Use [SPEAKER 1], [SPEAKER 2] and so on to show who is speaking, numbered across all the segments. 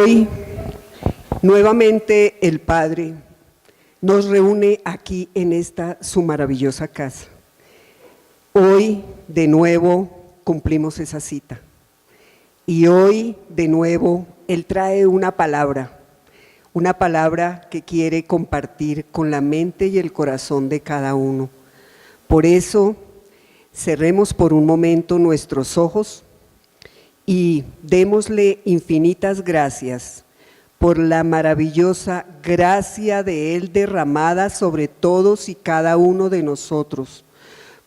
[SPEAKER 1] Hoy, nuevamente el Padre nos reúne aquí en esta su maravillosa casa. Hoy, de nuevo, cumplimos esa cita. Y hoy, de nuevo, Él trae una palabra que quiere compartir con la mente y el corazón de cada uno. Por eso, cerremos por un momento nuestros ojos y démosle infinitas gracias por la maravillosa gracia de Él derramada sobre todos y cada uno de nosotros,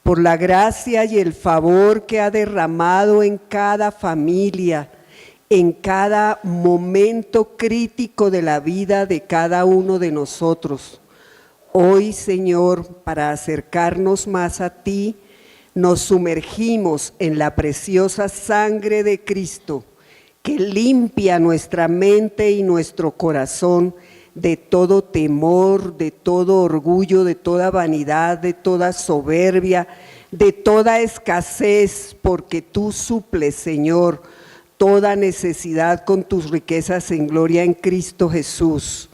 [SPEAKER 1] por la gracia y el favor que ha derramado en cada familia, en cada momento crítico de la vida de cada uno de nosotros. Hoy, Señor, para acercarnos más a ti, nos sumergimos en la preciosa sangre de Cristo, que limpia nuestra mente y nuestro corazón de todo temor, de todo orgullo, de toda vanidad, de toda soberbia, de toda escasez, porque tú suples, Señor, toda necesidad con tus riquezas en gloria en Cristo Jesús,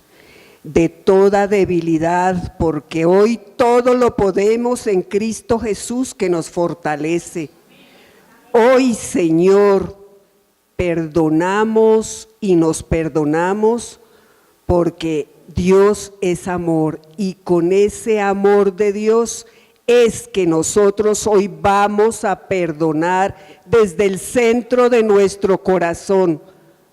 [SPEAKER 1] de toda debilidad, porque hoy todo lo podemos en Cristo Jesús que nos fortalece. Hoy, Señor, perdonamos y nos perdonamos porque Dios es amor, y con ese amor de Dios es que nosotros hoy vamos a perdonar desde el centro de nuestro corazón,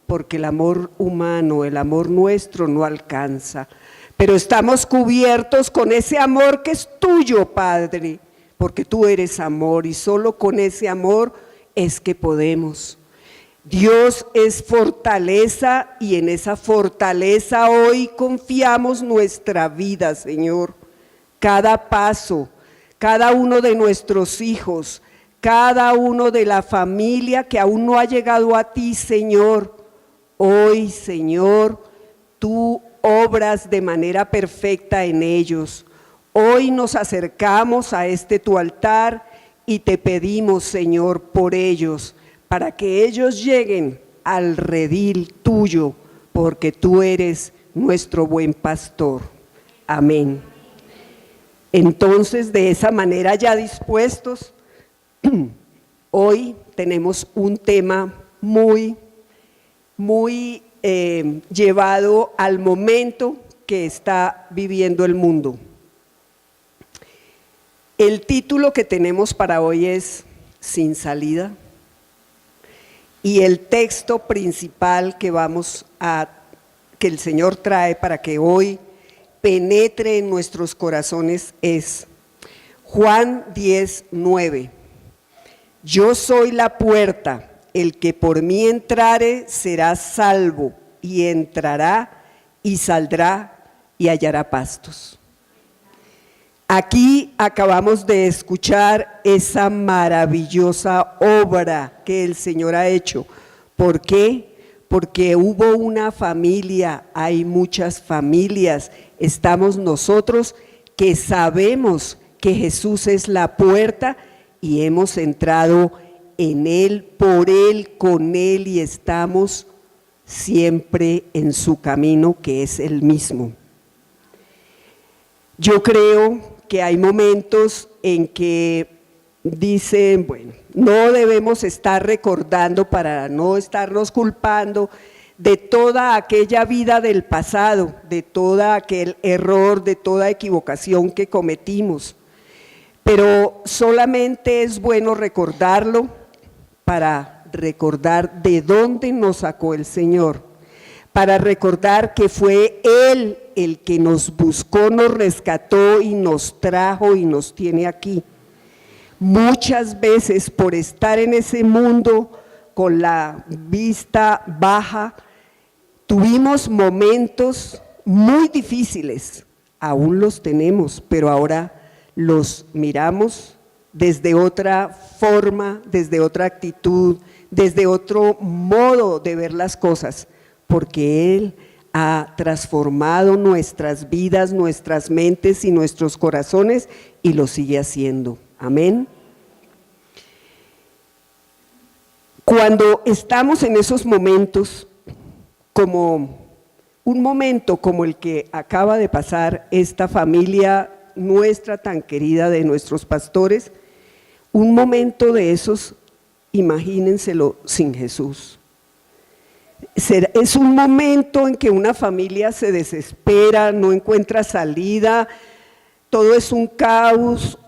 [SPEAKER 1] porque el amor humano, el amor nuestro no alcanza, pero estamos cubiertos con ese amor que es tuyo, Padre, porque tú eres amor y solo con ese amor es que podemos. Dios es fortaleza y en esa fortaleza hoy confiamos nuestra vida, Señor. Cada paso, cada uno de nuestros hijos, cada uno de la familia que aún no ha llegado a ti, Señor. Hoy, Señor, tú obras de manera perfecta en ellos. Hoy nos acercamos a tu altar y te pedimos, Señor, por ellos, para que ellos lleguen al redil tuyo, porque tú eres nuestro buen pastor. Amén. Entonces, de esa manera ya dispuestos, hoy tenemos un tema muy llevado al momento que está viviendo el mundo. El título que tenemos para hoy es Sin salida, y el texto principal que que el Señor trae para que hoy penetre en nuestros corazones es Juan 10:9. Yo soy la puerta. El que por mí entrare será salvo, y entrará y saldrá y hallará pastos. Aquí acabamos de escuchar esa maravillosa obra que el Señor ha hecho. ¿Por qué? Porque hubo una familia, hay muchas familias, estamos nosotros que sabemos que Jesús es la puerta y hemos entrado en Él, por Él, con Él, y estamos siempre en su camino, que es el mismo. Yo creo que hay momentos en que dicen, bueno, no debemos estar recordando para no estarnos culpando de toda aquella vida del pasado, de todo aquel error, de toda equivocación que cometimos, pero solamente es bueno recordarlo para recordar de dónde nos sacó el Señor, para recordar que fue Él el que nos buscó, nos rescató y nos trajo y nos tiene aquí. Muchas veces por estar en ese mundo con la vista baja, tuvimos momentos muy difíciles, aún los tenemos, pero ahora los miramos desde otra forma, desde otra actitud, desde otro modo de ver las cosas, porque Él ha transformado nuestras vidas, nuestras mentes y nuestros corazones y lo sigue haciendo. Amén. Cuando estamos en esos momentos como un momento como el que acaba de pasar esta familia nuestra tan querida de nuestros pastores, un momento de esos, imagínenselo sin Jesús. Es un momento en que una familia se desespera, no encuentra salida, todo es un caos,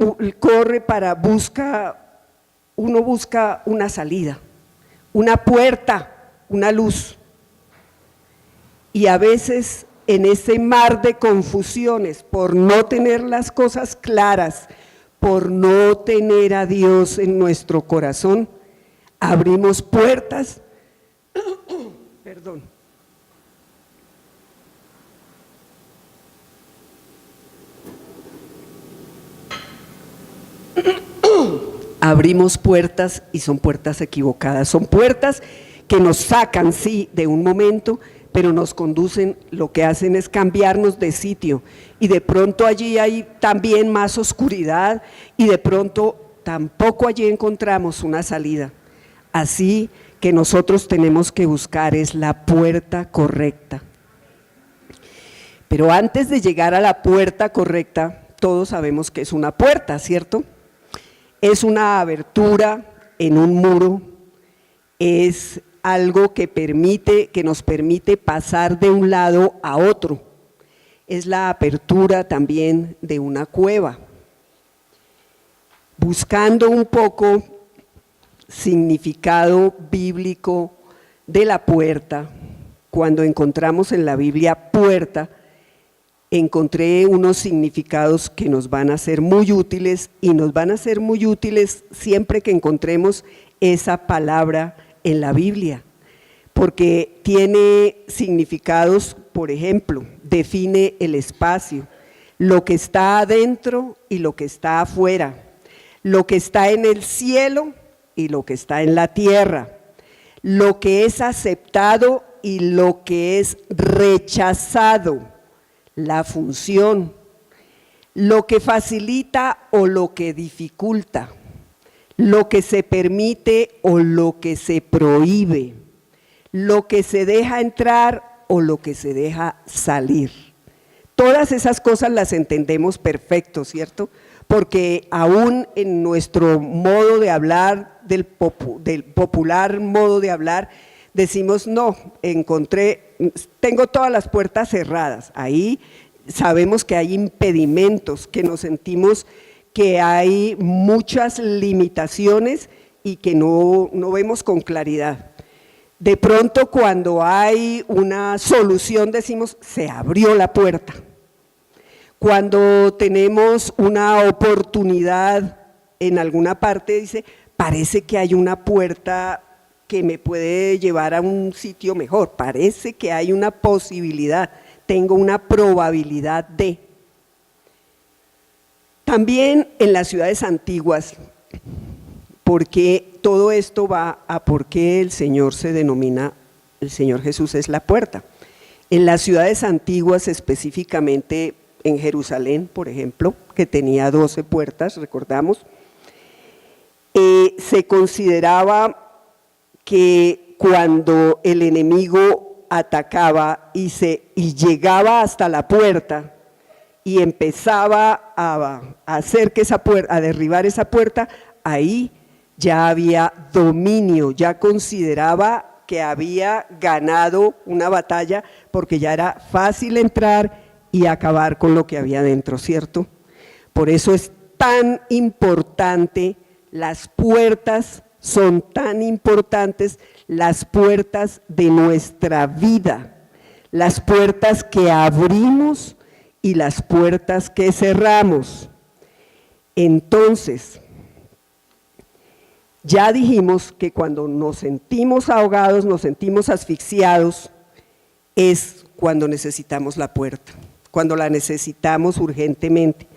[SPEAKER 1] uno busca una salida, una puerta, una luz. Y a veces en ese mar de confusiones, por no tener las cosas claras, por no tener a Dios en nuestro corazón, abrimos puertas, perdón, abrimos puertas y son puertas equivocadas, son puertas que nos sacan, sí, de un momento, pero nos conducen, lo que hacen es cambiarnos de sitio, y de pronto allí hay también más oscuridad, y de pronto tampoco allí encontramos una salida. Así que nosotros tenemos que buscar es la puerta correcta. Pero antes de llegar a la puerta correcta, todos sabemos que es una puerta, ¿cierto? Es una abertura en un muro, es algo que nos permite pasar de un lado a otro. Es la apertura también de una cueva. Buscando un poco significado bíblico de la puerta, cuando encontramos en la Biblia puerta, encontré unos significados que nos van a ser muy útiles, y nos van a ser muy útiles siempre que encontremos esa palabra en la Biblia, porque tiene significados. Por ejemplo, define el espacio, lo que está adentro y lo que está afuera, lo que está en el cielo y lo que está en la tierra, lo que es aceptado y lo que es rechazado, la función, lo que facilita o lo que dificulta, lo que se permite o lo que se prohíbe, lo que se deja entrar o lo que se deja salir. Todas esas cosas las entendemos perfecto, ¿cierto? Porque aún en nuestro modo de hablar, del popular modo de hablar, decimos no, tengo todas las puertas cerradas. Ahí sabemos que hay impedimentos, que nos sentimos que hay muchas limitaciones y que no vemos con claridad. De pronto, cuando hay una solución, decimos, se abrió la puerta. Cuando tenemos una oportunidad en alguna parte, dice, parece que hay una puerta que me puede llevar a un sitio mejor, parece que hay una posibilidad, tengo una probabilidad de. También en las ciudades antiguas, porque todo esto va a por qué el Señor se denomina, el Señor Jesús es la puerta. En las ciudades antiguas, específicamente en Jerusalén, por ejemplo, que tenía 12 puertas, recordamos, se consideraba que cuando el enemigo atacaba y llegaba hasta la puerta y empezaba a hacer que a derribar esa puerta, ahí ya había dominio, ya consideraba que había ganado una batalla, porque ya era fácil entrar y acabar con lo que había dentro, ¿cierto? Por eso es tan importante, las puertas son tan importantes, las puertas de nuestra vida, las puertas que abrimos y las puertas que cerramos. Entonces, ya dijimos que cuando nos sentimos ahogados, nos sentimos asfixiados, es cuando necesitamos la puerta, cuando la necesitamos urgentemente,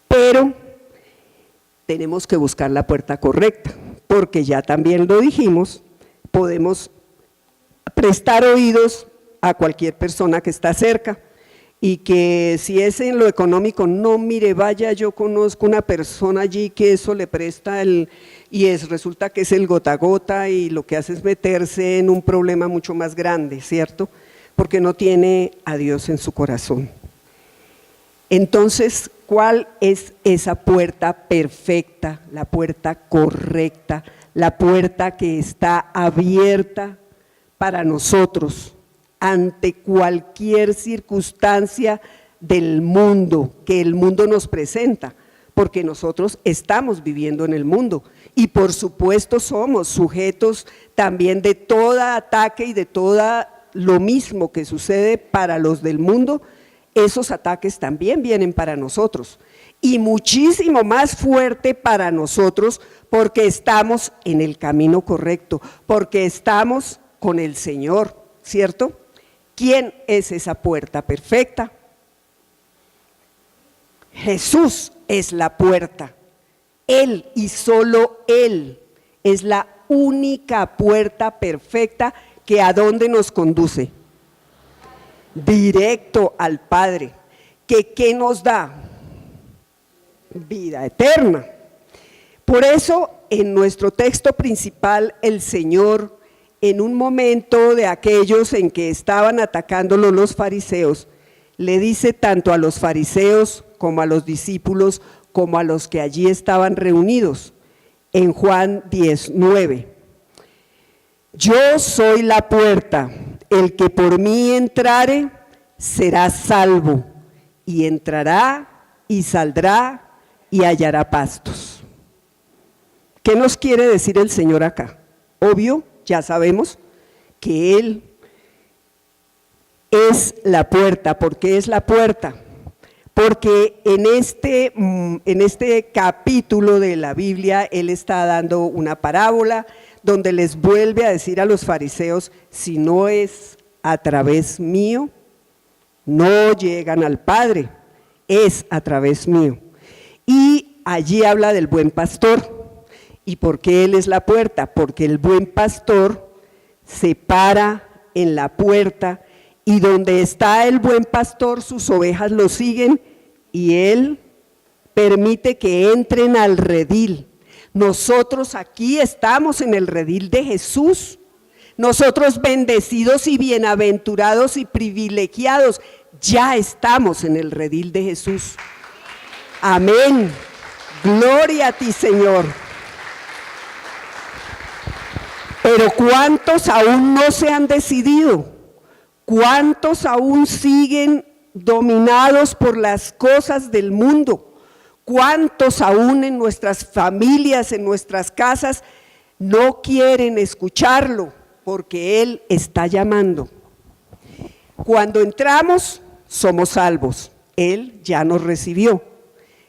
[SPEAKER 1] pero tenemos que buscar la puerta correcta, porque ya también lo dijimos, podemos prestar oídos a cualquier persona que está cerca, y que si es en lo económico, no, mire, vaya, yo conozco una persona allí que eso le presta resulta que es el gota a gota y lo que hace es meterse en un problema mucho más grande, ¿cierto? porque no tiene a Dios en su corazón. Entonces, ¿cuál es esa puerta perfecta, la puerta correcta, la puerta que está abierta para nosotros ante cualquier circunstancia del mundo que el mundo nos presenta? Porque nosotros estamos viviendo en el mundo y por supuesto somos sujetos también de todo ataque y de todo lo mismo que sucede para los del mundo. Esos ataques también vienen para nosotros y muchísimo más fuerte para nosotros porque estamos en el camino correcto, porque estamos con el Señor, ¿cierto? ¿Quién es esa puerta perfecta? Jesús es la puerta, Él y solo Él es la única puerta perfecta que ¿a dónde nos conduce? Directo al Padre, que ¿qué nos da? Vida eterna. Por eso en nuestro texto principal el Señor, en un momento de aquellos en que estaban atacándolo los fariseos, le dice tanto a los fariseos como a los discípulos, como a los que allí estaban reunidos, en Juan 10:9. Yo soy la puerta, el que por mí entrare será salvo, y entrará y saldrá y hallará pastos. ¿Qué nos quiere decir el Señor acá? Obvio, ya sabemos que Él es la puerta. ¿Por qué es la puerta? Porque en este capítulo de la Biblia Él está dando una parábola donde les vuelve a decir a los fariseos: si no es a través mío, no llegan al Padre, es a través mío. Y allí habla del buen pastor. ¿Y por qué Él es la puerta? Porque el buen pastor se para en la puerta y donde está el buen pastor, sus ovejas lo siguen y Él permite que entren al redil. Nosotros aquí estamos en el redil de Jesús. Nosotros bendecidos y bienaventurados y privilegiados, ya estamos en el redil de Jesús. Amén. Gloria a ti, Señor. Pero ¿cuántos aún no se han decidido? ¿Cuántos aún siguen dominados por las cosas del mundo? ¿Cuántos aún en nuestras familias, en nuestras casas, no quieren escucharlo? Porque Él está llamando. Cuando entramos, somos salvos. Él ya nos recibió.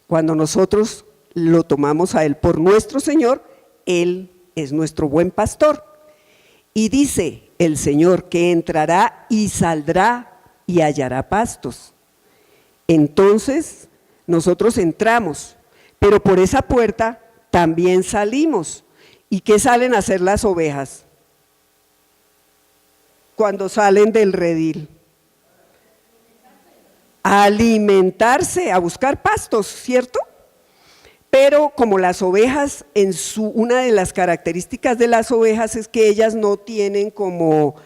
[SPEAKER 1] Cuando nosotros lo tomamos a Él por nuestro Señor, Él es nuestro buen pastor. Y dice el Señor que entrará y saldrá y hallará pastos. Entonces, nosotros entramos, pero por esa puerta también salimos. ¿Y qué salen a hacer las ovejas cuando salen del redil? A alimentarse, a buscar pastos, ¿cierto? Pero como las ovejas, una de las características de las ovejas es que ellas no tienen como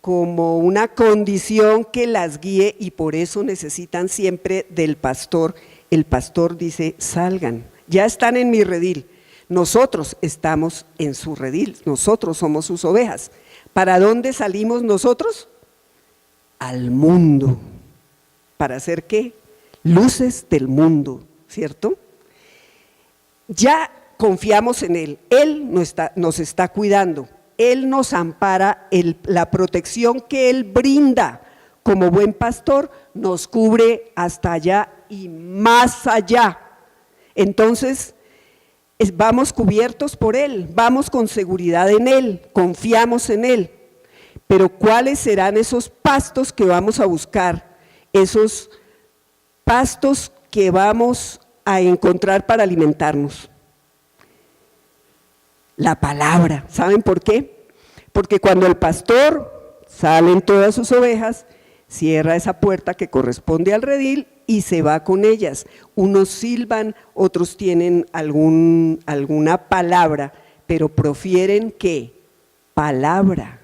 [SPEAKER 1] una condición que las guíe y por eso necesitan siempre del pastor. El pastor dice: salgan, ya están en mi redil. Nosotros estamos en su redil, nosotros somos sus ovejas. ¿Para dónde salimos nosotros? Al mundo. ¿Para hacer qué? Luces del mundo, ¿cierto? Ya confiamos en Él, Él nos está cuidando, Él nos ampara, la protección que Él brinda como buen pastor nos cubre hasta allá y más allá. Entonces, vamos cubiertos por Él, vamos con seguridad en Él, confiamos en Él. Pero ¿cuáles serán esos pastos que vamos a buscar? Esos pastos que vamos a encontrar para alimentarnos. La palabra. ¿Saben por qué? Porque cuando el pastor salen todas sus ovejas, cierra esa puerta que corresponde al redil y se va con ellas. Unos silban, otros tienen alguna palabra, pero profieren ¿qué? Palabra.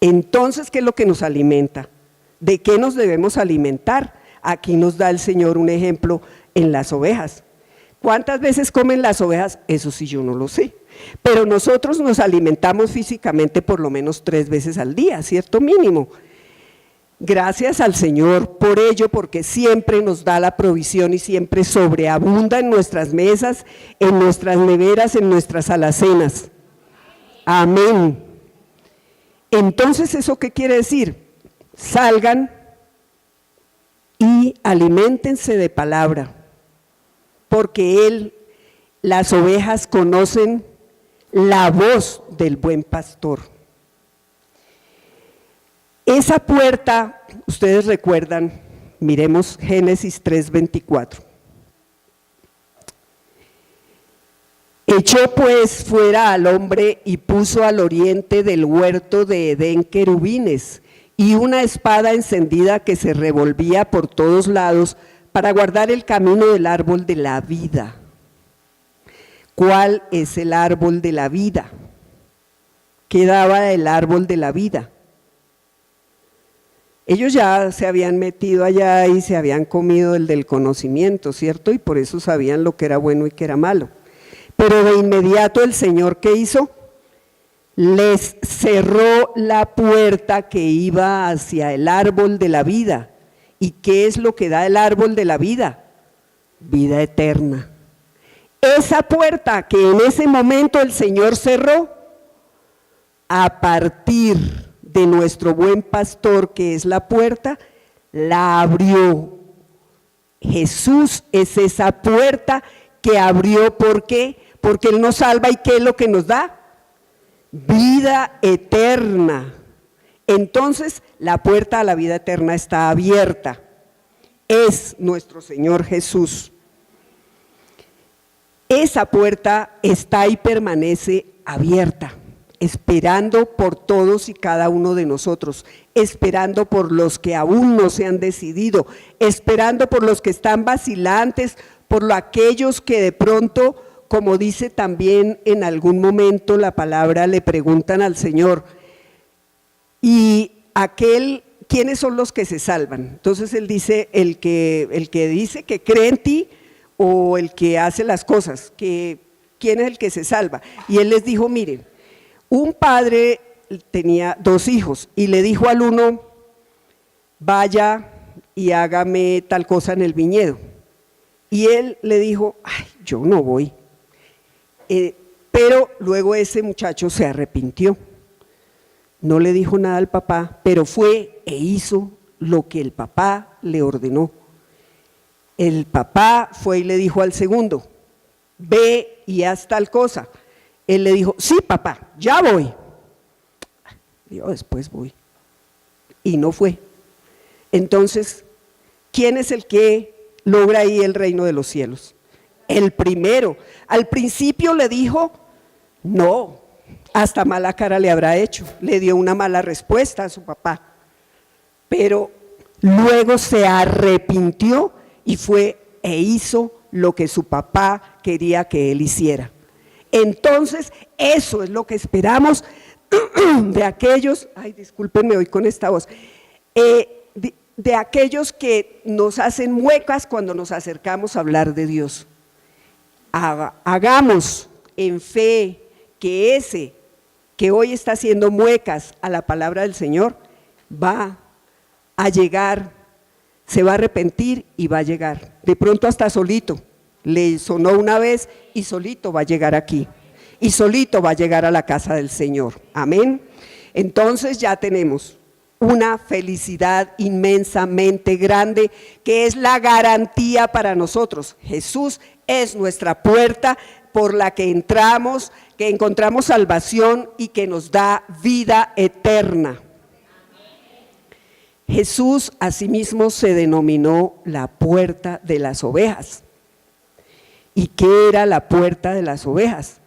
[SPEAKER 1] Entonces, ¿qué es lo que nos alimenta? ¿De qué nos debemos alimentar? Aquí nos da el Señor un ejemplo en las ovejas. ¿Cuántas veces comen las ovejas? Eso sí yo no lo sé. Pero nosotros nos alimentamos físicamente por lo menos 3 veces al día, ¿cierto? Mínimo. Gracias al Señor por ello, porque siempre nos da la provisión y siempre sobreabunda en nuestras mesas, en nuestras neveras, en nuestras alacenas. Amén. Entonces, ¿eso qué quiere decir? Salgan y aliméntense de palabra, porque las ovejas conocen la voz del buen pastor. Esa puerta, ustedes recuerdan, miremos Génesis 3:24. Echó pues fuera al hombre y puso al oriente del huerto de Edén querubines y una espada encendida que se revolvía por todos lados para guardar el camino del árbol de la vida. ¿Cuál es el árbol de la vida? ¿Qué daba el árbol de la vida? Ellos ya se habían metido allá y se habían comido el del conocimiento, ¿cierto? Y por eso sabían lo que era bueno y que era malo. Pero de inmediato el Señor, ¿qué hizo? Les cerró la puerta que iba hacia el árbol de la vida. ¿Y qué es lo que da el árbol de la vida? Vida eterna. Esa puerta que en ese momento el Señor cerró, a partir de nuestro buen pastor, que es la puerta, la abrió. Jesús es esa puerta que abrió. ¿Por qué? Porque Él nos salva. ¿Y qué es lo que nos da? Vida eterna. Entonces, la puerta a la vida eterna está abierta. Es nuestro Señor Jesús. Esa puerta está y permanece abierta, esperando por todos y cada uno de nosotros, esperando por los que aún no se han decidido, esperando por los que están vacilantes, por aquellos que de pronto, como dice también en algún momento la palabra, le preguntan al Señor, ¿y quiénes son los que se salvan? Entonces Él dice, el que dice que cree en ti o el que hace las cosas, ¿quién es el que se salva? Y Él les dijo, miren, un padre tenía 2 hijos y le dijo al uno, vaya y hágame tal cosa en el viñedo. Y él le dijo, ay, yo no voy. Pero luego ese muchacho se arrepintió. No le dijo nada al papá, pero fue e hizo lo que el papá le ordenó. El papá fue y le dijo al segundo, ve y haz tal cosa. Él le dijo, sí papá, ya voy. Yo después voy. Y no fue. Entonces, ¿quién es el que logra ahí el reino de los cielos? El primero. Al principio le dijo, no, hasta mala cara le habrá hecho. Le dio una mala respuesta a su papá. Pero luego se arrepintió y fue e hizo lo que su papá quería que él hiciera. Entonces, eso es lo que esperamos de aquellos, ay, discúlpenme hoy con esta voz, de aquellos que nos hacen muecas cuando nos acercamos a hablar de Dios. Hagamos en fe que ese que hoy está haciendo muecas a la palabra del Señor va a llegar, se va a arrepentir y va a llegar. De pronto hasta solito. Le sonó una vez y solito va a llegar aquí. Y solito va a llegar a la casa del Señor. Amén. Entonces ya tenemos una felicidad inmensamente grande que es la garantía para nosotros. Jesús es nuestra puerta por la que entramos, que encontramos salvación y que nos da vida eterna. Jesús asimismo se denominó la puerta de las ovejas. ¿Y qué era la puerta de las ovejas?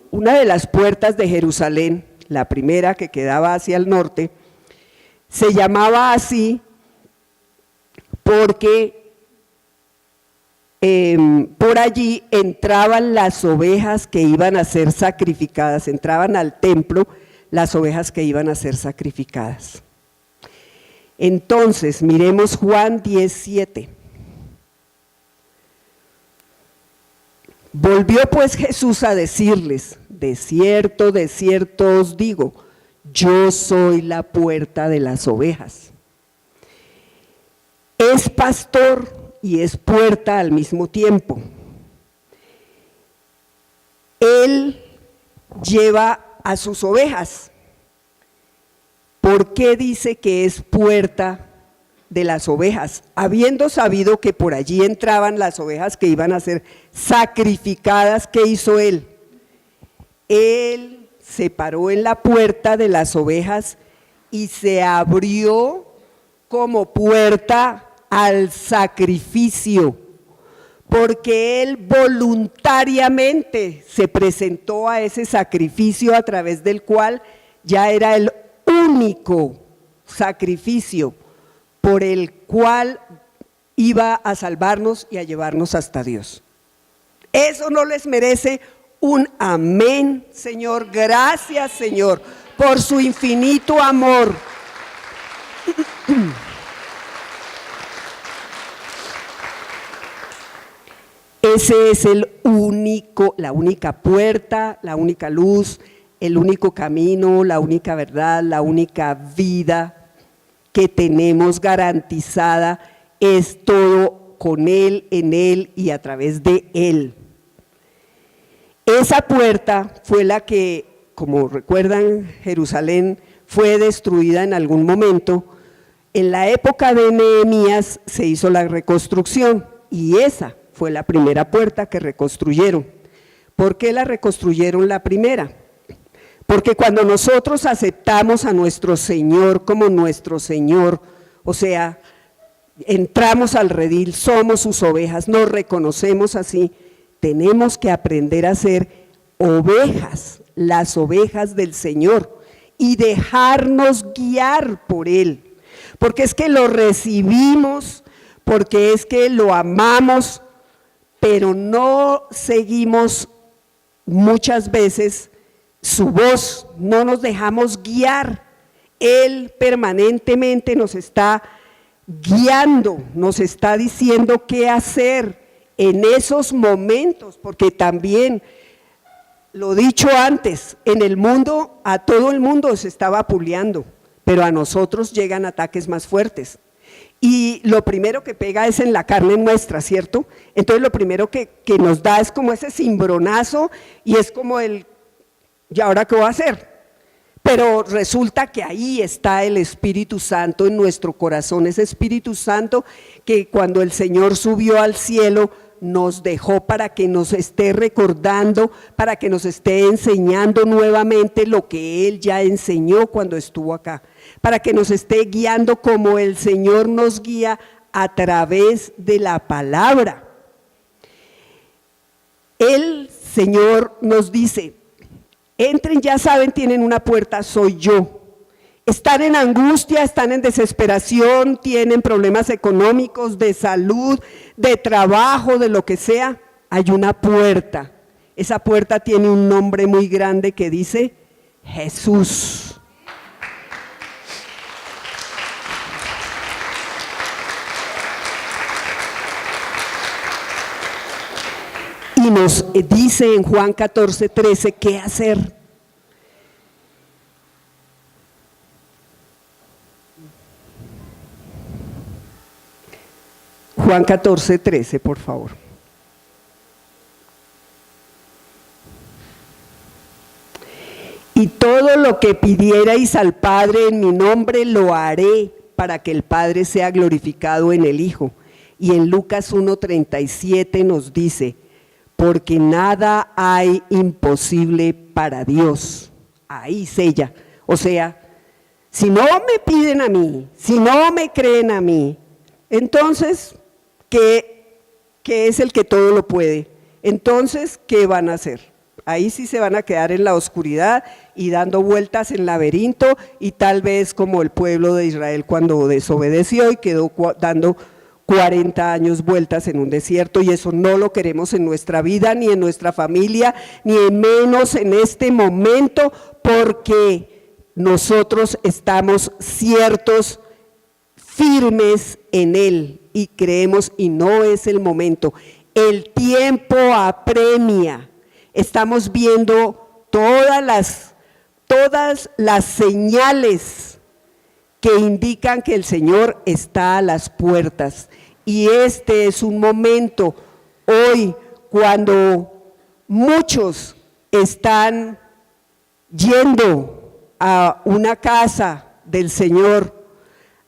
[SPEAKER 1] Una de las puertas de Jerusalén, la primera que quedaba hacia el norte, se llamaba así porque por allí entraban las ovejas que iban a ser sacrificadas, entraban al templo las ovejas que iban a ser sacrificadas. Entonces, miremos Juan 10:7. Volvió pues Jesús a decirles: de cierto os digo, yo soy la puerta de las ovejas. Es pastor y es puerta al mismo tiempo. Él lleva a sus ovejas. ¿Por qué dice que es puerta de las ovejas? Habiendo sabido que por allí entraban las ovejas que iban a ser sacrificadas, ¿qué hizo él? Él se paró en la puerta de las ovejas y se abrió como puerta al sacrificio, porque él voluntariamente se presentó a ese sacrificio a través del cual ya era el único sacrificio por el cual iba a salvarnos y a llevarnos hasta Dios. ¿Eso no les merece un amén, Señor? Gracias, Señor, por su infinito amor. Ese es la única puerta, la única luz, el único camino, la única verdad, la única vida que tenemos garantizada. Es todo con Él, en Él y a través de Él. Esa puerta fue la que, como recuerdan, Jerusalén fue destruida en algún momento. En la época de Nehemías se hizo la reconstrucción y esa fue la primera puerta que reconstruyeron. ¿Por qué la reconstruyeron la primera? Porque cuando nosotros aceptamos a nuestro Señor como nuestro Señor, o sea, entramos al redil, somos sus ovejas, nos reconocemos así, tenemos que aprender a ser ovejas, las ovejas del Señor, y dejarnos guiar por Él, porque es que lo recibimos, porque es que lo amamos, pero no seguimos muchas veces su voz, no nos dejamos guiar. Él permanentemente nos está guiando, nos está diciendo qué hacer en esos momentos, porque también, lo dicho antes, en el mundo, a todo el mundo se está vapuleando, pero a nosotros llegan ataques más fuertes. Y lo primero que pega es en la carne nuestra, ¿cierto? Entonces lo primero que nos da es como ese cimbronazo y es como el, ¿y ahora qué voy a hacer? Pero resulta que ahí está el Espíritu Santo en nuestro corazón, ese Espíritu Santo que cuando el Señor subió al cielo nos dejó para que nos esté recordando, para que nos esté enseñando nuevamente lo que Él ya enseñó cuando estuvo acá, para que nos esté guiando como el Señor nos guía a través de la palabra. El Señor nos dice: entren, ya saben, tienen una puerta, soy yo. Están en angustia, están en desesperación, tienen problemas económicos, de salud, de trabajo, de lo que sea. Hay una puerta. Esa puerta tiene un nombre muy grande que dice Jesús. Y nos dice en Juan 14:13 qué hacer. Juan 14:13, por favor. Y todo lo que pidierais al Padre en mi nombre lo haré, para que el Padre sea glorificado en el Hijo. Y en Lucas 1:37 nos dice: porque nada hay imposible para Dios. Ahí sella. O sea, si no me piden a mí, si no me creen a mí, entonces, ¿qué es el que todo lo puede? Entonces, ¿qué van a hacer? Ahí sí se van a quedar en la oscuridad y dando vueltas en laberinto, y tal vez como el pueblo de Israel cuando desobedeció y quedó dando 40 años vueltas en un desierto, y eso no lo queremos en nuestra vida, ni en nuestra familia, ni menos en este momento, porque nosotros estamos ciertos, firmes en Él y creemos, y no es el momento. El tiempo apremia. Estamos viendo todas las señales que indican que el Señor está a las puertas. Y este es un momento hoy cuando muchos están yendo a una casa del Señor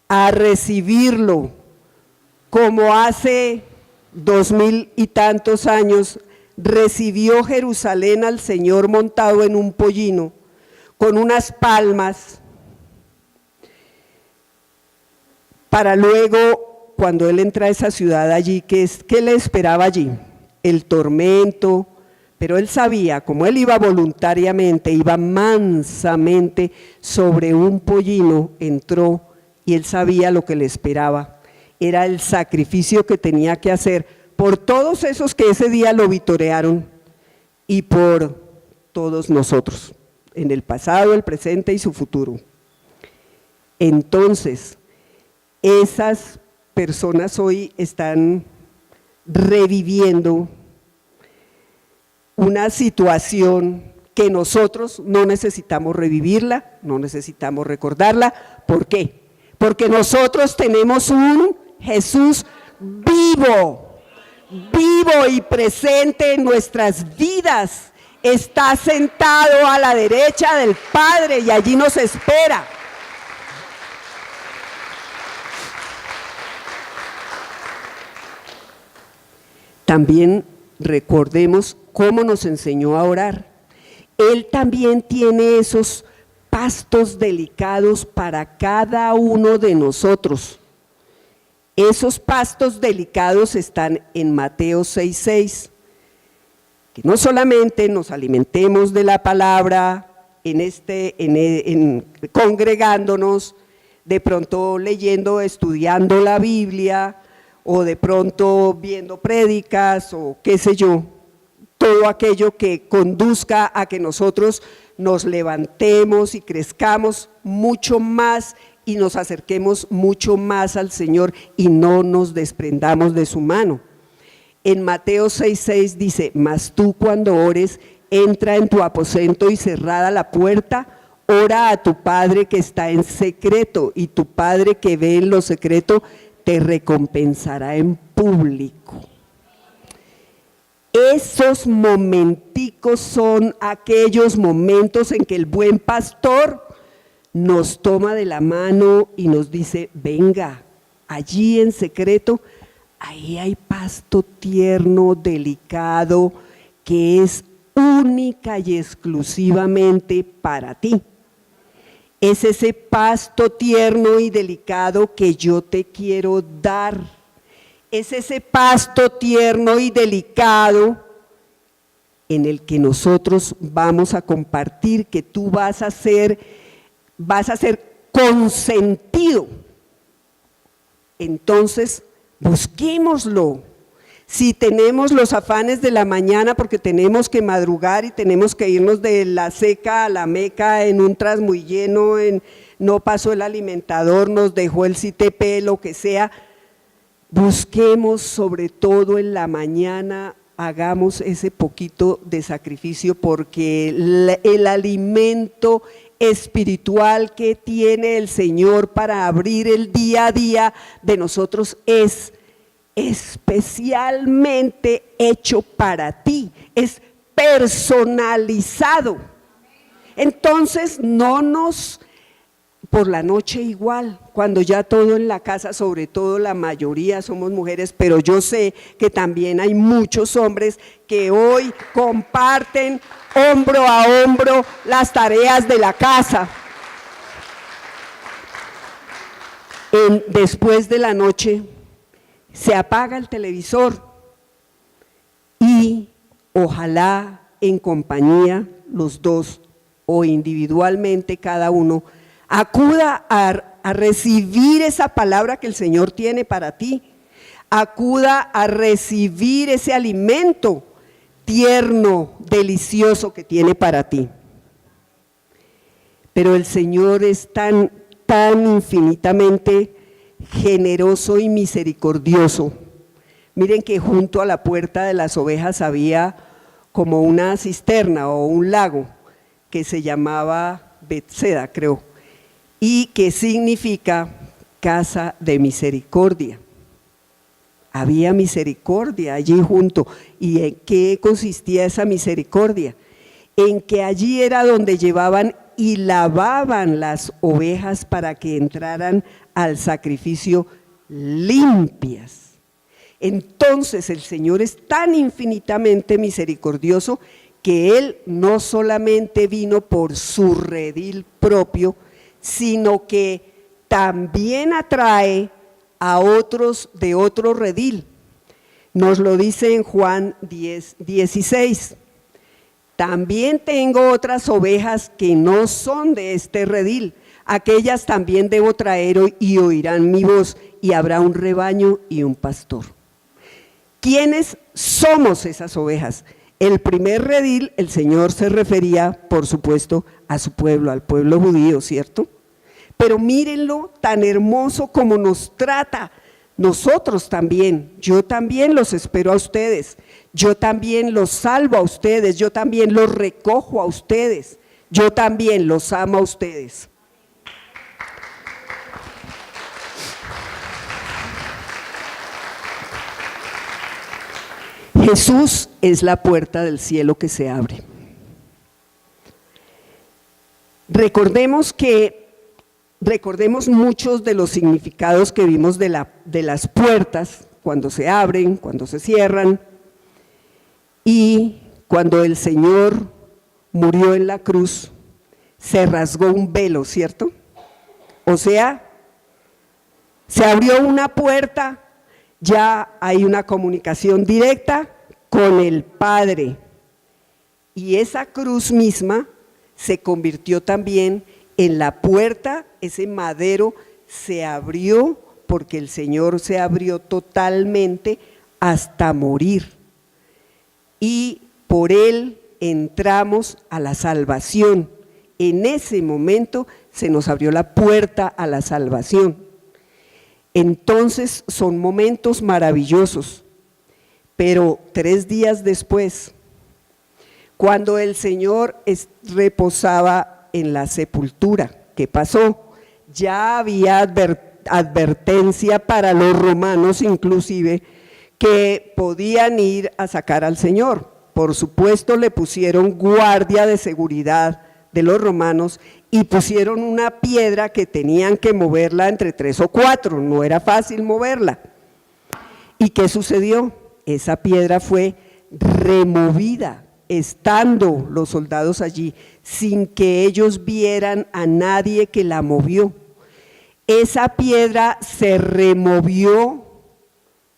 [SPEAKER 1] a recibirlo, como hace 2000 y tantos años recibió Jerusalén al Señor montado en un pollino, con unas palmas, para luego, cuando él entra a esa ciudad allí, ¿qué le esperaba allí? El tormento, pero él sabía, como él iba voluntariamente, iba mansamente sobre un pollino, entró y él sabía lo que le esperaba. Era el sacrificio que tenía que hacer por todos esos que ese día lo vitorearon y por todos nosotros, en el pasado, el presente y su futuro. Entonces, esas personas hoy están reviviendo una situación que nosotros no necesitamos revivirla, no necesitamos recordarla. ¿Por qué? Porque nosotros tenemos un Jesús vivo y presente en nuestras vidas. Está sentado a la derecha del Padre y allí nos espera. También recordemos cómo nos enseñó a orar. Él también tiene esos pastos delicados para cada uno de nosotros. Esos pastos delicados están en Mateo 6:6, que no solamente nos alimentemos de la palabra congregándonos, de pronto leyendo, estudiando la Biblia, o de pronto viendo prédicas, o qué sé yo, todo aquello que conduzca a que nosotros nos levantemos y crezcamos mucho más y nos acerquemos mucho más al Señor y no nos desprendamos de su mano. En Mateo 6:6 dice: mas tú cuando ores, entra en tu aposento y cerrada la puerta, ora a tu Padre que está en secreto, y tu Padre que ve en lo secreto te recompensará en público. Esos momenticos son aquellos momentos en que el buen pastor nos toma de la mano y nos dice: venga, allí en secreto, ahí hay pasto tierno, delicado, que es única y exclusivamente para ti. Es ese pasto tierno y delicado que yo te quiero dar. Es ese pasto tierno y delicado en el que nosotros vamos a compartir, que tú vas a ser consentido. Entonces, busquémoslo. Si tenemos los afanes de la mañana porque tenemos que madrugar y tenemos que irnos de la Seca a la Meca en un tras muy lleno, no pasó el alimentador, nos dejó el CITP, lo que sea, busquemos sobre todo en la mañana, hagamos ese poquito de sacrificio, porque el alimento espiritual que tiene el Señor para abrir el día a día de nosotros es especialmente hecho para ti, es personalizado. Entonces no nos, por la noche igual, cuando ya todo en la casa, sobre todo la mayoría somos mujeres, pero yo sé que también hay muchos hombres que hoy comparten hombro a hombro las tareas de la casa. Después de la noche se apaga el televisor y ojalá en compañía los dos o individualmente cada uno acuda a recibir esa palabra que el Señor tiene para ti, acuda a recibir ese alimento tierno, delicioso que tiene para ti. pero el Señor es tan infinitamente generoso y misericordioso. Miren que junto a la puerta de las ovejas había como una cisterna o un lago que se llamaba Betseda, creo, y que significa casa de misericordia. Había misericordia allí junto. ¿Y en qué consistía esa misericordia? En que allí era donde llevaban y lavaban las ovejas para que entraran al sacrificio limpias. Entonces el Señor es tan infinitamente misericordioso que Él no solamente vino por su redil propio, sino que también atrae a otros de otro redil. Nos lo dice en Juan 10:16. También tengo otras ovejas que no son de este redil, aquellas también debo traer y oirán mi voz, y habrá un rebaño y un pastor. ¿Quiénes somos esas ovejas? El primer redil, el Señor se refería, por supuesto, a su pueblo, al pueblo judío, ¿cierto? Pero mírenlo tan hermoso como nos trata. Nosotros también, yo también los espero a ustedes, yo también los salvo a ustedes, yo también los recojo a ustedes, yo también los amo a ustedes. Jesús es la puerta del cielo que se abre. Recordemos muchos de los significados que vimos de las puertas, cuando se abren, cuando se cierran, y cuando el Señor murió en la cruz, se rasgó un velo, ¿cierto? O sea, se abrió una puerta, ya hay una comunicación directa con el Padre, y esa cruz misma se convirtió también en la puerta. Ese madero se abrió porque el Señor se abrió totalmente hasta morir, y por Él entramos a la salvación. En ese momento se nos abrió la puerta a la salvación. Entonces son momentos maravillosos, pero 3 días después, cuando el Señor reposaba en la sepultura, ¿qué pasó? Ya había advertencia para los romanos inclusive, que podían ir a sacar al Señor. Por supuesto le pusieron guardia de seguridad de los romanos y pusieron una piedra que tenían que moverla entre 3 o 4, no era fácil moverla. ¿Y qué sucedió? Esa piedra fue removida, estando los soldados allí, sin que ellos vieran a nadie que la movió. Esa piedra se removió.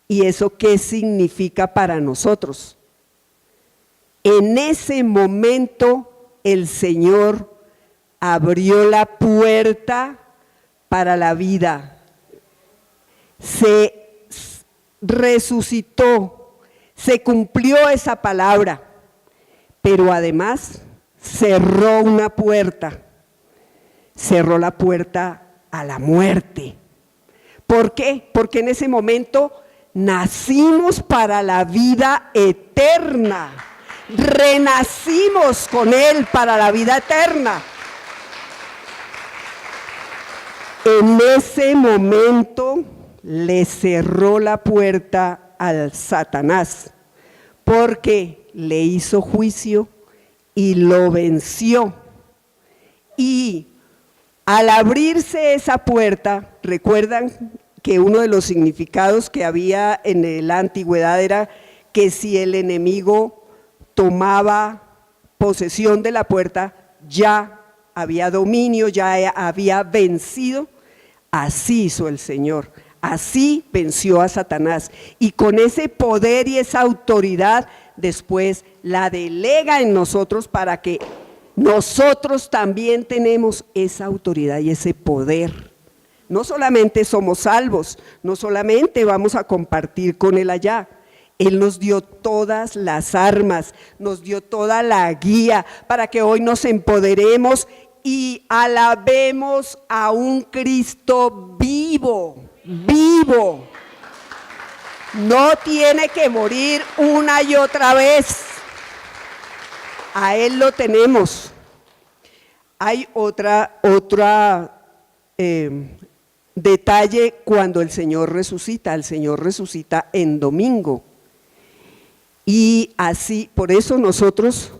[SPEAKER 1] ¿Y eso qué significa para nosotros? En ese momento el Señor abrió la puerta para la vida, se resucitó, se cumplió esa palabra, pero además cerró una puerta, cerró la puerta a la muerte. ¿Por qué? Porque en ese momento nacimos para la vida eterna, renacimos con Él para la vida eterna. En ese momento le cerró la puerta al Satanás, porque le hizo juicio y lo venció. Y al abrirse esa puerta, recuerdan que uno de los significados que había en la antigüedad era que si el enemigo tomaba posesión de la puerta, ya había dominio, ya había vencido. Así hizo el Señor, así venció a Satanás, y con ese poder y esa autoridad después la delega en nosotros para que nosotros también tenemos esa autoridad y ese poder. No solamente somos salvos, no solamente vamos a compartir con Él allá, Él nos dio todas las armas, nos dio toda la guía para que hoy nos empoderemos y alabemos a un Cristo vivo, vivo. No tiene que morir una y otra vez. A Él lo tenemos. Hay otra detalle cuando el Señor resucita. El Señor resucita en domingo. Y así, por eso nosotros,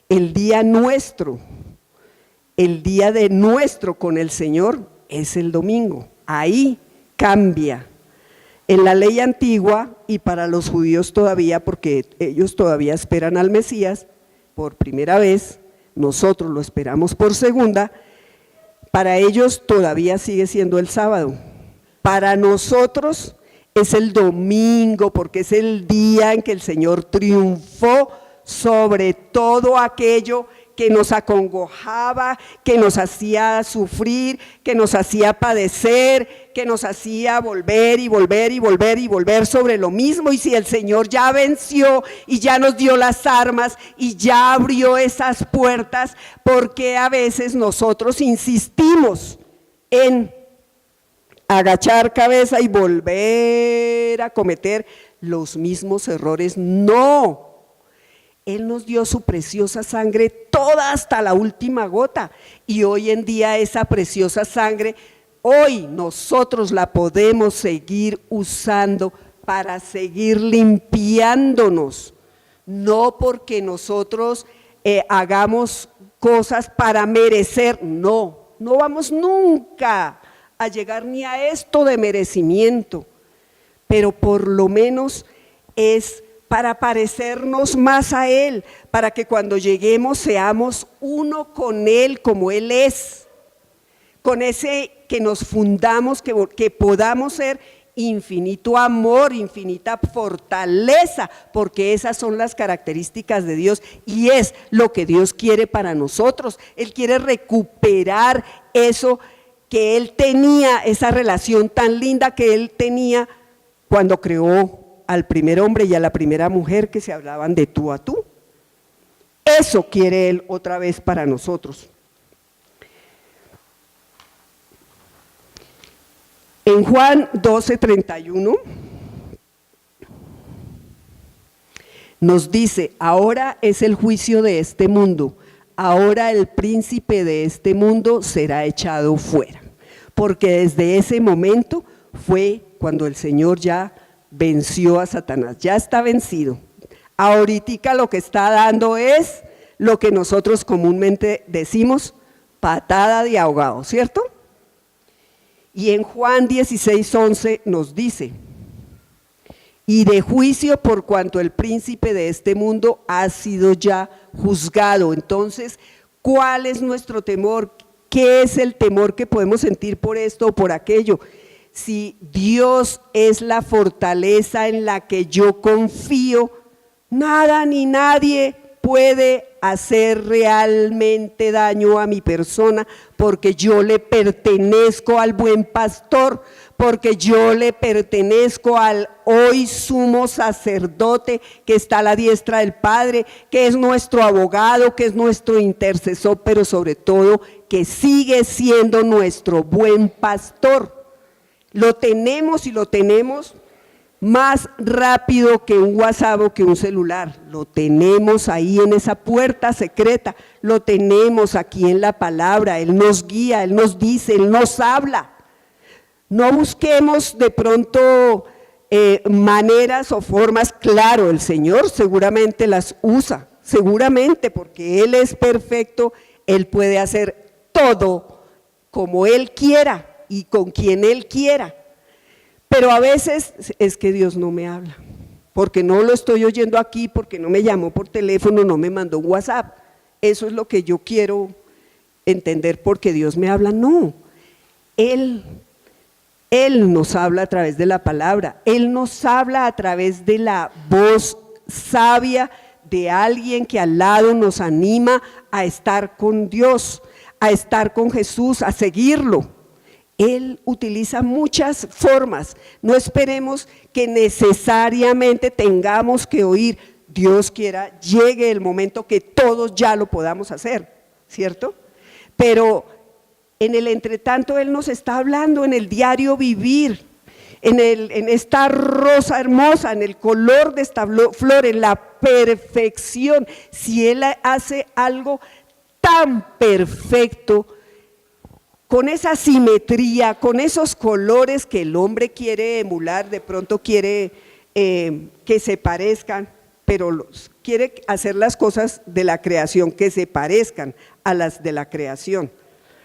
[SPEAKER 1] el día nuestro, el día de nuestro con el Señor es el domingo. Ahí cambia. En la ley antigua y para los judíos todavía, porque ellos todavía esperan al Mesías por primera vez, nosotros lo esperamos por segunda, para ellos todavía sigue siendo el sábado. Para nosotros es el domingo, porque es el día en que el Señor triunfó sobre todo aquello que nos acongojaba, que nos hacía sufrir, que nos hacía padecer, que nos hacía volver y volver y volver y volver sobre lo mismo. Y si el Señor ya venció y ya nos dio las armas y ya abrió esas puertas, ¿por qué a veces nosotros insistimos en agachar cabeza y volver a cometer los mismos errores? No. Él nos dio su preciosa sangre toda hasta la última gota, y hoy en día esa preciosa sangre, hoy nosotros la podemos seguir usando para seguir limpiándonos, no porque nosotros hagamos cosas para merecer, no vamos nunca a llegar ni a esto de merecimiento, pero por lo menos es para parecernos más a Él, para que cuando lleguemos seamos uno con Él como Él es, con ese que nos fundamos, que podamos ser infinito amor, infinita fortaleza, porque esas son las características de Dios y es lo que Dios quiere para nosotros. Él quiere recuperar eso que Él tenía, esa relación tan linda que Él tenía cuando creó al primer hombre y a la primera mujer, que se hablaban de tú a tú. Eso quiere Él otra vez para nosotros. En Juan 12:31 nos dice: ahora es el juicio de este mundo, ahora el príncipe de este mundo será echado fuera. Porque desde ese momento fue cuando el Señor ya venció a Satanás, ya está vencido. Ahorita lo que está dando es lo que nosotros comúnmente decimos patada de ahogado, ¿cierto? Y en Juan 16:11 nos dice: y de juicio por cuanto el príncipe de este mundo ha sido ya juzgado. Entonces, ¿cuál es nuestro temor? ¿Qué es el temor que podemos sentir por esto o por aquello? Si Dios es la fortaleza en la que yo confío, nada ni nadie puede hacer realmente daño a mi persona, porque yo le pertenezco al buen pastor, porque yo le pertenezco al hoy sumo sacerdote que está a la diestra del Padre, que es nuestro abogado, que es nuestro intercesor, pero sobre todo que sigue siendo nuestro buen pastor. Lo tenemos y lo tenemos más rápido que un WhatsApp o que un celular. Lo tenemos ahí en esa puerta secreta, lo tenemos aquí en la palabra. Él nos guía, Él nos dice, Él nos habla. No busquemos de pronto maneras o formas. Claro, el Señor seguramente las usa, seguramente, porque Él es perfecto, Él puede hacer todo como Él quiera y con quien Él quiera, pero a veces es que Dios no me habla, porque no lo estoy oyendo aquí, porque no me llamó por teléfono, no me mandó un WhatsApp. Eso es lo que yo quiero entender, porque Dios me habla. No, Él nos habla a través de la palabra, Él nos habla a través de la voz sabia de alguien que al lado nos anima a estar con Dios, a estar con Jesús, a seguirlo. Él utiliza muchas formas. No esperemos que necesariamente tengamos que oír. Dios quiera, llegue el momento que todos ya lo podamos hacer, ¿cierto? pero en el entretanto Él nos está hablando en el diario vivir, en esta rosa hermosa, en el color de esta flor, en la perfección. Si Él hace algo tan perfecto, con esa simetría, con esos colores que el hombre quiere emular, de pronto quiere que se parezcan, pero quiere hacer las cosas de la creación que se parezcan a las de la creación,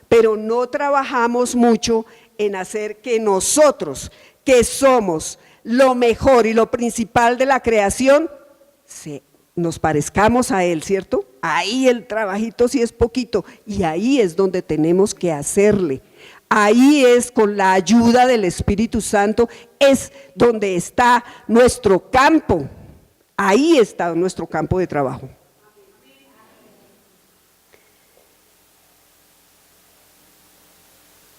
[SPEAKER 1] pero no trabajamos mucho en hacer que nosotros, que somos lo mejor y lo principal de la creación, nos parezcamos a Él, ¿cierto? Ahí el trabajito sí es poquito, y ahí es donde tenemos que hacerle. Ahí es, con la ayuda del Espíritu Santo, es donde está nuestro campo. Ahí está nuestro campo de trabajo.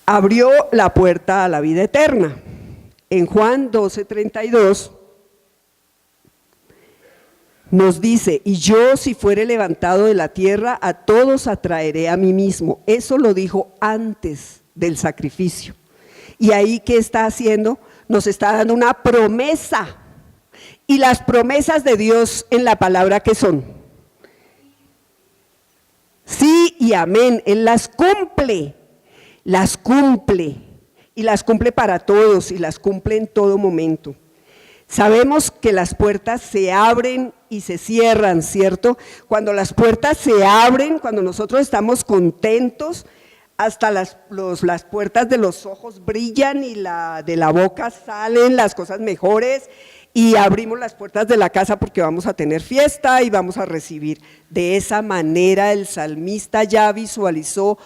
[SPEAKER 1] Abrió la puerta a la vida eterna. En Juan 12:32 nos dice: y yo, si fuere levantado de la tierra, a todos atraeré a mí mismo. Eso lo dijo antes del sacrificio. Y ahí, ¿qué está haciendo? Nos está dando una promesa. Y las promesas de Dios en la palabra, ¿qué son? Sí y amén. Él las cumple, y las cumple para todos, y las cumple en todo momento. Sabemos que las puertas se abren y se cierran, ¿cierto? Cuando las puertas se abren, cuando nosotros estamos contentos, hasta las puertas de los ojos brillan y de la boca salen las cosas mejores, y abrimos las puertas de la casa porque vamos a tener fiesta y vamos a recibir. De esa manera el salmista ya visualizó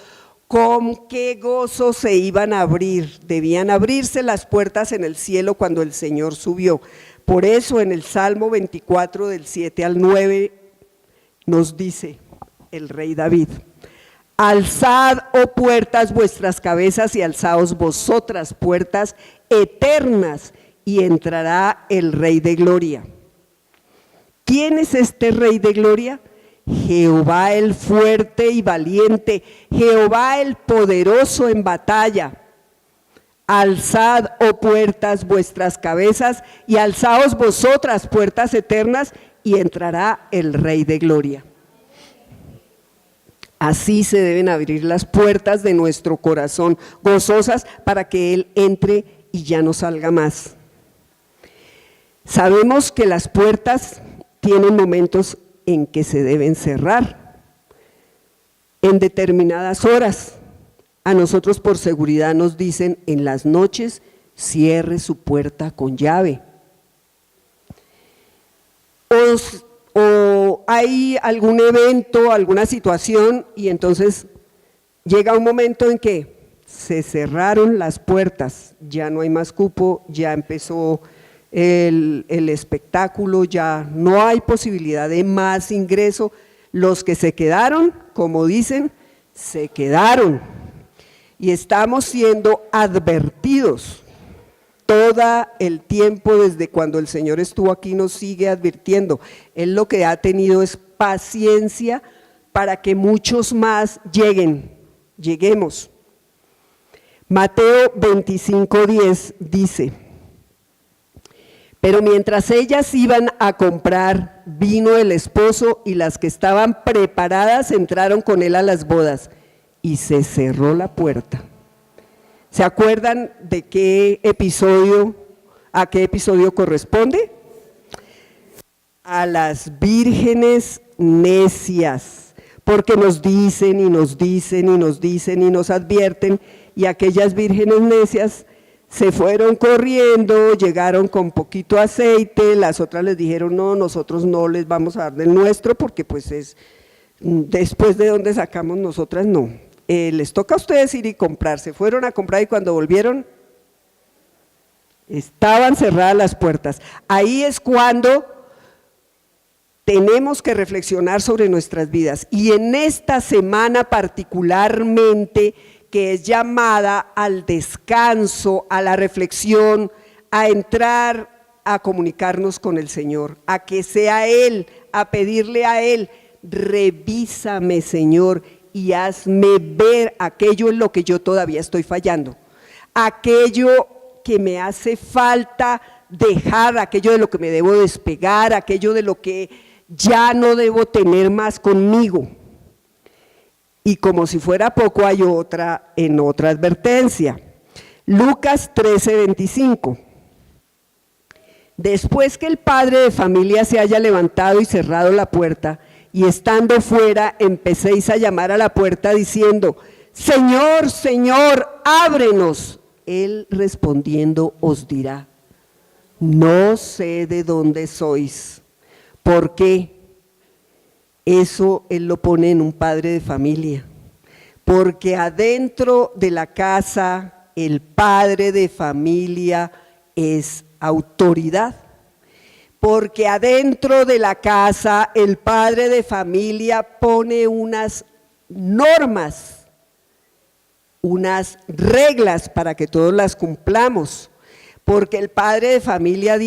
[SPEAKER 1] con qué gozo se iban a abrir. Debían abrirse las puertas en el cielo cuando el Señor subió. Por eso en el Salmo 24 del 7 al 9 nos dice el rey David: alzad, oh puertas, vuestras cabezas, y alzaos vosotras, puertas eternas, y entrará el Rey de Gloria. ¿Quién es este Rey de Gloria? Jehová el fuerte y valiente, Jehová el poderoso en batalla. Alzad, oh puertas, vuestras cabezas, y alzaos vosotras, puertas eternas, y entrará el Rey de Gloria. Así se deben abrir las puertas de nuestro corazón, gozosas, para que Él entre y ya no salga más. Sabemos que las puertas tienen momentos en que se deben cerrar, en determinadas horas. A nosotros por seguridad nos dicen: en las noches cierre su puerta con llave. O hay algún evento, alguna situación, y entonces llega un momento en que se cerraron las puertas, ya no hay más cupo, ya empezó el espectáculo, ya no hay posibilidad de más ingreso. Los que se quedaron, como dicen, se quedaron, y estamos siendo advertidos todo el tiempo. Desde cuando el Señor estuvo aquí nos sigue advirtiendo. Él lo que ha tenido es paciencia para que muchos más lleguemos. Mateo 25:10 dice: pero mientras ellas iban a comprar, vino el esposo, y las que estaban preparadas entraron con él a las bodas, y se cerró la puerta. ¿Se acuerdan de a qué episodio corresponde? A las vírgenes necias, porque nos dicen y nos dicen y nos dicen y nos advierten, y aquellas vírgenes necias se fueron corriendo, llegaron con poquito aceite. Las otras les dijeron: no, nosotros no les vamos a dar del nuestro, porque pues es después de donde sacamos nosotras, no. Les toca a ustedes ir y comprar. Se fueron a comprar, y cuando volvieron estaban cerradas las puertas. Ahí es cuando tenemos que reflexionar sobre nuestras vidas, y en esta semana particularmente, que es llamada al descanso, a la reflexión, a entrar a comunicarnos con el Señor, a que sea Él, a pedirle a Él: revísame, Señor, y hazme ver aquello en lo que yo todavía estoy fallando, aquello que me hace falta dejar, aquello de lo que me debo despegar, aquello de lo que ya no debo tener más conmigo. Y como si fuera poco, hay otra advertencia. Lucas 13:25. Después que el padre de familia se haya levantado y cerrado la puerta, y estando fuera, empecéis a llamar a la puerta diciendo: Señor, Señor, ábrenos. Él respondiendo os dirá: no sé de dónde sois. ¿Por qué? Eso él lo pone en un padre de familia, porque adentro de la casa el padre de familia es autoridad, porque adentro de la casa el padre de familia pone unas normas, unas reglas para que todos las cumplamos, porque el padre de familia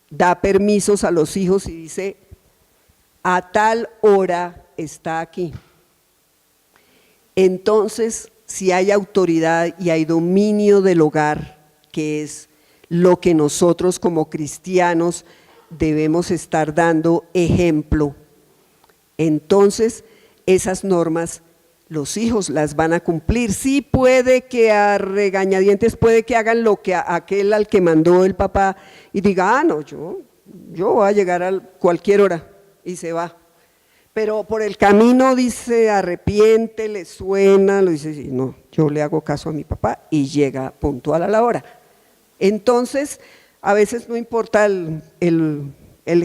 [SPEAKER 1] da permisos a los hijos y dice: a tal hora está aquí. Entonces, si hay autoridad y hay dominio del hogar, que es lo que nosotros como cristianos debemos estar dando ejemplo, entonces esas normas los hijos las van a cumplir. Sí, puede que a regañadientes, puede que hagan lo que aquel al que mandó el papá y diga: no, yo voy a llegar a cualquier hora, y se va. Pero por el camino dice arrepiente, le suena, lo dice: sí, no, yo le hago caso a mi papá, y llega puntual a la hora. Entonces, a veces no importa el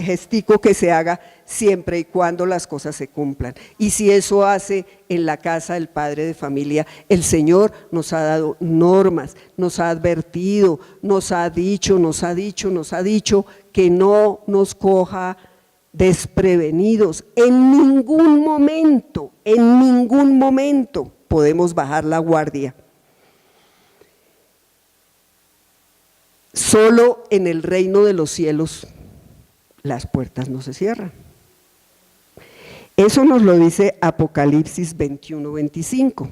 [SPEAKER 1] gestico que se haga, siempre y cuando las cosas se cumplan. Y si eso hace en la casa el padre de familia, el Señor nos ha dado normas, nos ha advertido, nos ha dicho que no nos coja desprevenidos. En ningún momento podemos bajar la guardia. Solo en el reino de los cielos las puertas no se cierran. Eso nos lo dice Apocalipsis 21:25.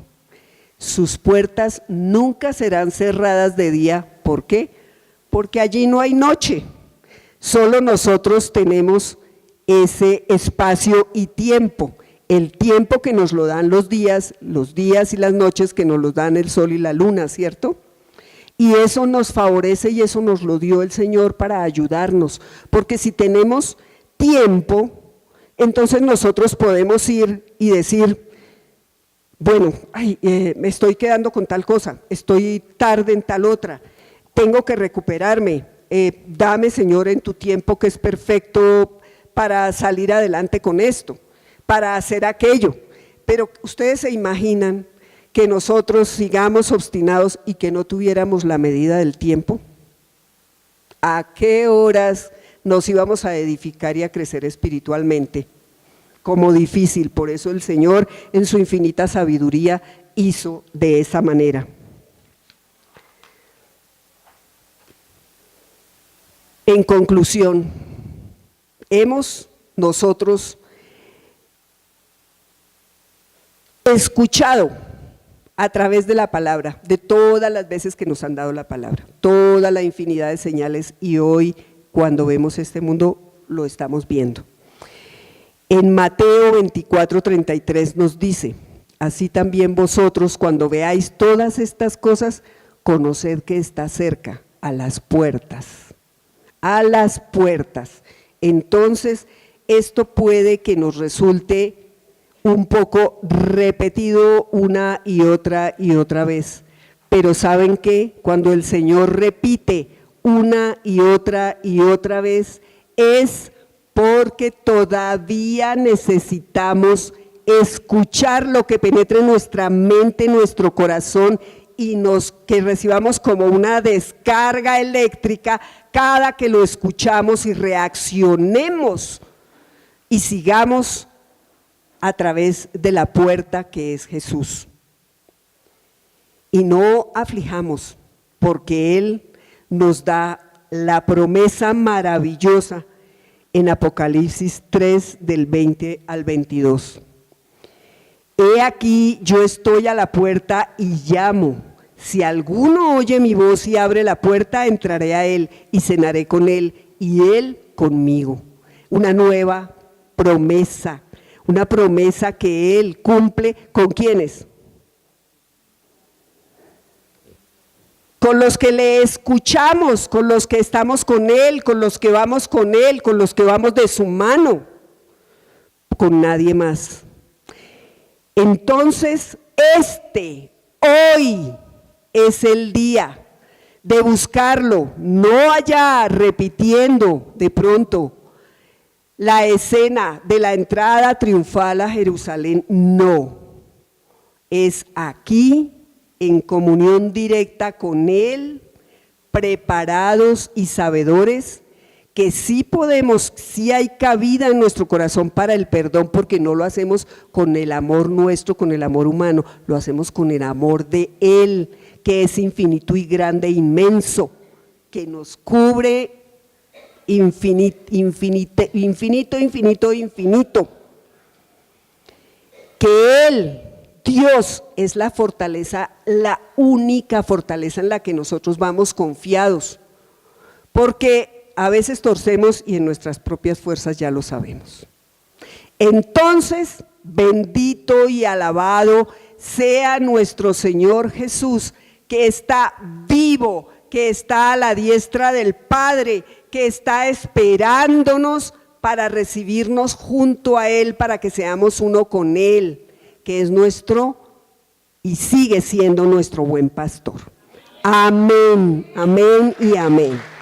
[SPEAKER 1] Sus puertas nunca serán cerradas de día. ¿Por qué? Porque allí no hay noche. Solo nosotros tenemos ese espacio y tiempo. El tiempo que nos lo dan los días y las noches que nos los dan el sol y la luna, ¿cierto? Y eso nos favorece, y eso nos lo dio el Señor para ayudarnos, porque si tenemos tiempo, entonces nosotros podemos ir y decir: bueno, me estoy quedando con tal cosa, estoy tarde en tal otra, tengo que recuperarme, dame, Señor, en tu tiempo que es perfecto para salir adelante con esto, para hacer aquello. Pero ustedes se imaginan que nosotros sigamos obstinados y que no tuviéramos la medida del tiempo. ¿A qué horas nos íbamos a edificar y a crecer espiritualmente? Como difícil. Por eso el Señor, en su infinita sabiduría, hizo de esa manera. En conclusión, hemos nosotros escuchado a través de la palabra, de todas las veces que nos han dado la palabra, toda la infinidad de señales, y hoy cuando vemos este mundo lo estamos viendo. En Mateo 24:33 nos dice: así también vosotros, cuando veáis todas estas cosas, conoced que está cerca, a las puertas. A las puertas. Entonces, esto puede que nos resulte un poco repetido una y otra vez, pero ¿saben qué? Cuando el Señor repite una y otra vez, es porque todavía necesitamos escuchar lo que penetre en nuestra mente, nuestro corazón, y que recibamos como una descarga eléctrica cada que lo escuchamos, y reaccionemos y sigamos a través de la puerta que es Jesús. Y no aflijamos, porque Él nos da la promesa maravillosa en Apocalipsis 3, del 20 al 22. He aquí, yo estoy a la puerta y llamo. Si alguno oye mi voz y abre la puerta, entraré a él y cenaré con él y él conmigo. Una nueva promesa, una promesa que él cumple ¿con quiénes? Con los que le escuchamos, con los que estamos con él, con los que vamos con él, con los que vamos de su mano, con nadie más. Entonces, hoy es el día de buscarlo, no allá repitiendo de pronto la escena de la entrada triunfal a Jerusalén, no, es aquí en comunión directa con Él, preparados y sabedores que sí podemos, sí hay cabida en nuestro corazón para el perdón, porque no lo hacemos con el amor nuestro, con el amor humano, lo hacemos con el amor de Él, que es infinito y grande e inmenso, que nos cubre infinito, que Él, Dios, es la fortaleza, la única fortaleza en la que nosotros vamos confiados, porque a veces torcemos y en nuestras propias fuerzas ya lo sabemos. Entonces, bendito y alabado sea nuestro Señor Jesús, que está vivo, que está a la diestra del Padre, que está esperándonos para recibirnos junto a Él, para que seamos uno con Él, que es nuestro y sigue siendo nuestro buen pastor. Amén, amén y amén.